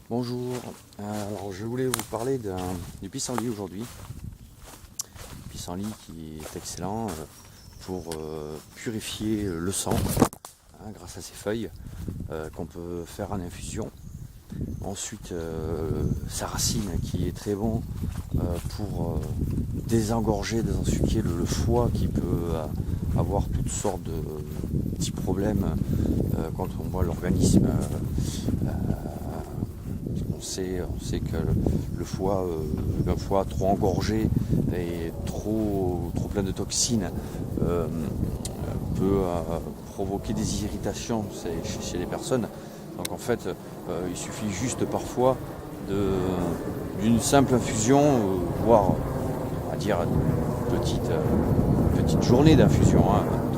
Bonjour, alors je voulais vous parler du pissenlit aujourd'hui. Pissenlit qui est excellent pour purifier le sang grâce à ses feuilles qu'on peut faire en infusion. Ensuite sa racine qui est très bon pour désengorger, désensuquer le foie qui peut avoir toutes sortes de petits problèmes quand on voit l'organisme. On sait que le foie, un foie trop engorgé et trop plein de toxines peut provoquer des irritations chez les personnes. Donc en fait, il suffit juste parfois d'une simple infusion, voire on va dire une petite journée d'infusion,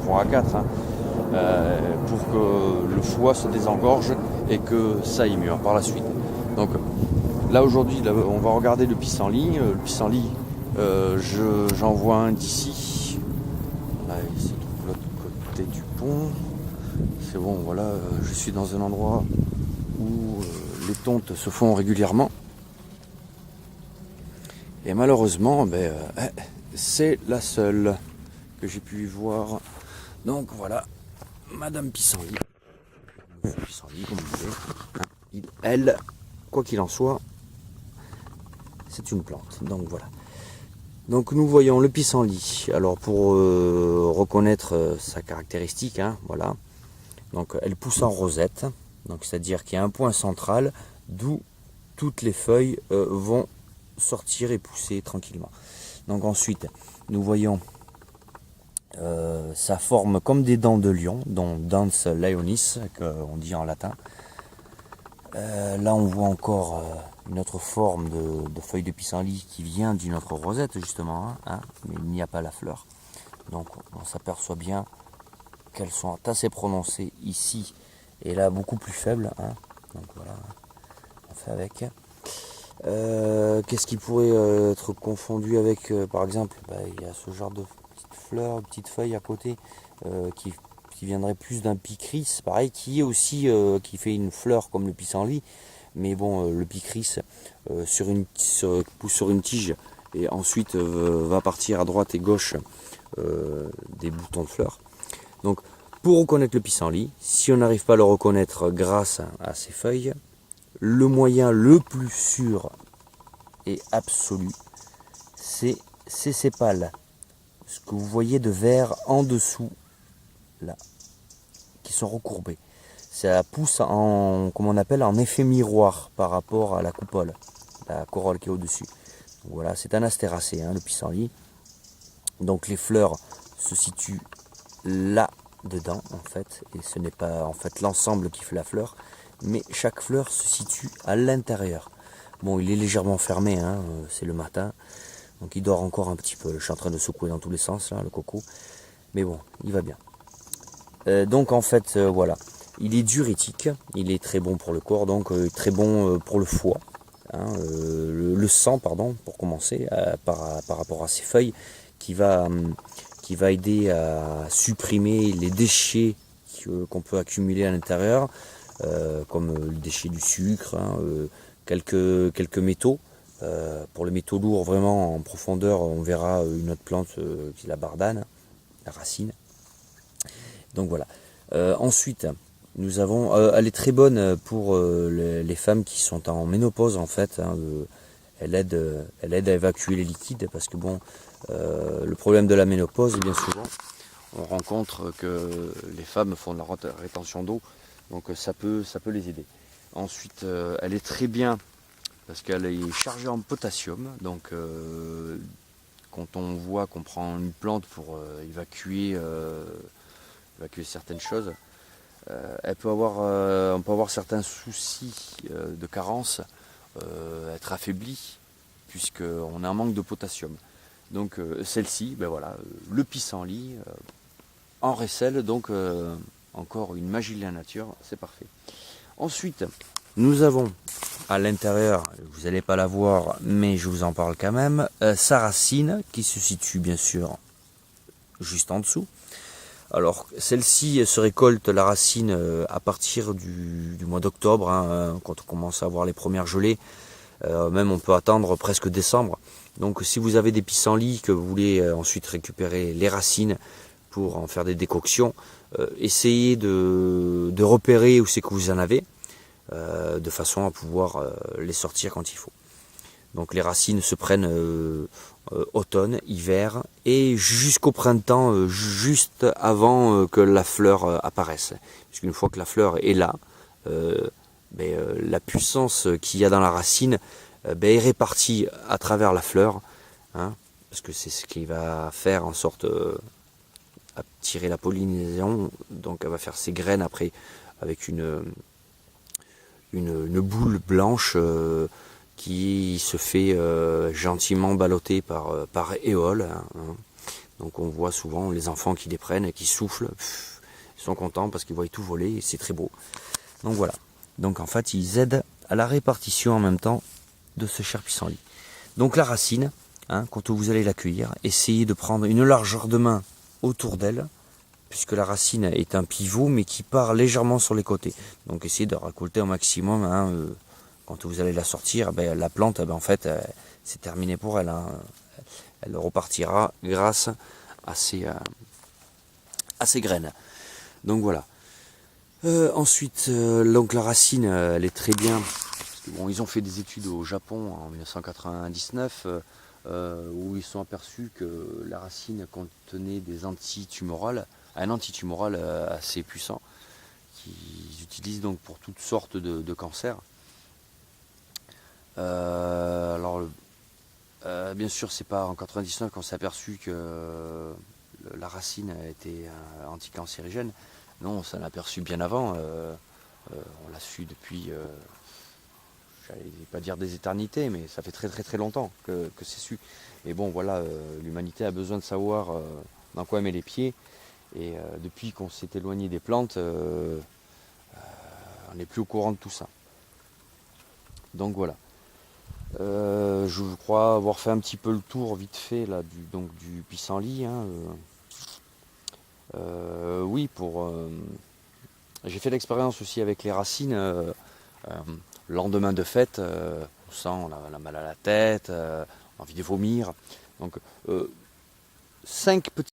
3 à 4, pour que le foie se désengorge et que ça aille mieux par la suite. Donc là aujourd'hui on va regarder le pissenlit. Le pissenlit, j'en vois un d'ici. Là il se trouve de l'autre côté du pont. C'est bon, voilà, je suis dans un endroit où les tontes se font régulièrement. Et malheureusement, c'est la seule que j'ai pu voir. Donc voilà, Madame Pissenlit. Pissenlit, comme vous voulez. Elle, quoi qu'il en soit, c'est une plante. Donc voilà. Donc nous voyons le pissenlit. Alors pour reconnaître sa caractéristique, voilà. Donc elle pousse en rosette. Donc c'est-à-dire qu'il y a un point central d'où toutes les feuilles vont sortir et pousser tranquillement. Donc ensuite, nous voyons sa forme comme des dents de lion, dont Dents leonis, qu'on dit en latin. Là on voit encore une autre forme de feuille de pissenlit qui vient d'une autre rosette justement, mais il n'y a pas la fleur. Donc on s'aperçoit bien qu'elles sont assez prononcées ici et là beaucoup plus faibles. Donc voilà, on fait avec. Qu'est-ce qui pourrait être confondu avec, par exemple, il y a ce genre de petites fleurs, petites feuilles à côté qui viendrait plus d'un picris, pareil, qui est aussi qui fait une fleur comme le pissenlit, mais bon, le picris pousse sur une tige et ensuite va partir à droite et gauche des boutons de fleurs. Donc, pour reconnaître le pissenlit, si on n'arrive pas à le reconnaître grâce à ses feuilles, le moyen le plus sûr et absolu, c'est ces sépales, ce que vous voyez de vert en dessous, là, qui sont recourbés. Ça pousse en, comme on appelle, en effet miroir par rapport à la coupole, la corolle qui est au-dessus. Voilà, c'est un astéracé, le pissenlit. Donc les fleurs se situent là dedans en fait, et ce n'est pas en fait l'ensemble qui fait la fleur, mais chaque fleur se situe à l'intérieur. Bon, il est légèrement fermé, c'est le matin, donc il dort encore un petit peu. Je suis en train de secouer dans tous les sens là, le coco, mais bon, il va bien. Donc en fait, voilà, il est diurétique, il est très bon pour le corps, donc très bon pour le foie, le sang, pardon, pour commencer, par rapport à ses feuilles, qui va aider à supprimer les déchets qu'on peut accumuler à l'intérieur, comme le déchet du sucre, quelques métaux. Pour les métaux lourds, vraiment en profondeur, on verra une autre plante qui est la bardane, la racine. Donc voilà. Ensuite, nous avons, elle est très bonne pour les femmes qui sont en ménopause en fait. Elle aide à évacuer les liquides parce que bon, le problème de la ménopause, bien souvent, on rencontre que les femmes font de la rétention d'eau, donc ça peut les aider. Ensuite, elle est très bien parce qu'elle est chargée en potassium, donc quand on voit qu'on prend une plante pour évacuer certaines choses, on peut avoir certains soucis de carence, être affaibli, puisqu'on a un manque de potassium. Donc celle-ci, voilà, le pissenlit en récelle, donc encore une magie de la nature, c'est parfait. Ensuite, nous avons à l'intérieur, vous n'allez pas la voir, mais je vous en parle quand même, sa racine qui se situe bien sûr juste en dessous. Alors celle-ci se récolte la racine à partir du mois d'octobre, hein, quand on commence à avoir les premières gelées. Même on peut attendre presque décembre. Donc si vous avez des pissenlits que vous voulez ensuite récupérer les racines pour en faire des décoctions, essayez de repérer où c'est que vous en avez, de façon à pouvoir les sortir quand il faut. Donc les racines se prennent automne, hiver et jusqu'au printemps, juste avant que la fleur apparaisse. Puisqu'une fois que la fleur est là, la puissance qu'il y a dans la racine est répartie à travers la fleur, hein, parce que c'est ce qui va faire en sorte attirer la pollinisation. Donc elle va faire ses graines après avec une boule blanche qui se fait gentiment balloter par éole. Hein. Donc on voit souvent les enfants qui les prennent et qui soufflent. Ils sont contents parce qu'ils voient tout voler et c'est très beau. Donc voilà. Donc en fait ils aident à la répartition en même temps de ce cher pissenlit. Donc la racine, hein, quand vous allez l'accueillir, essayez de prendre une largeur de main autour d'elle, puisque la racine est un pivot mais qui part légèrement sur les côtés. Donc essayez de récolter au maximum. Hein, quand vous allez la sortir, la plante, en fait, c'est terminé pour elle. Hein. Elle repartira grâce à ses graines. Donc voilà. Ensuite, donc la racine, elle est très bien. Parce que, bon, ils ont fait des études au Japon en 1999 où ils sont aperçus que la racine contenait des antitumorales, un antitumoral assez puissant qu'ils utilisent donc pour toutes sortes de cancers. Bien sûr, c'est pas en 99 qu'on s'est aperçu que la racine était anticancérigène. Non, on s'en a aperçu bien avant. On l'a su depuis, j'allais pas dire des éternités, mais ça fait très très très longtemps que c'est su. Et bon, voilà, l'humanité a besoin de savoir dans quoi elle met les pieds. Et depuis qu'on s'est éloigné des plantes, on n'est plus au courant de tout ça. Donc voilà. Je crois avoir fait un petit peu le tour vite fait là du pissenlit. Hein, oui, j'ai fait l'expérience aussi avec les racines. Le lendemain de fête, on sent on a mal à la tête, envie de vomir. Donc 5 petits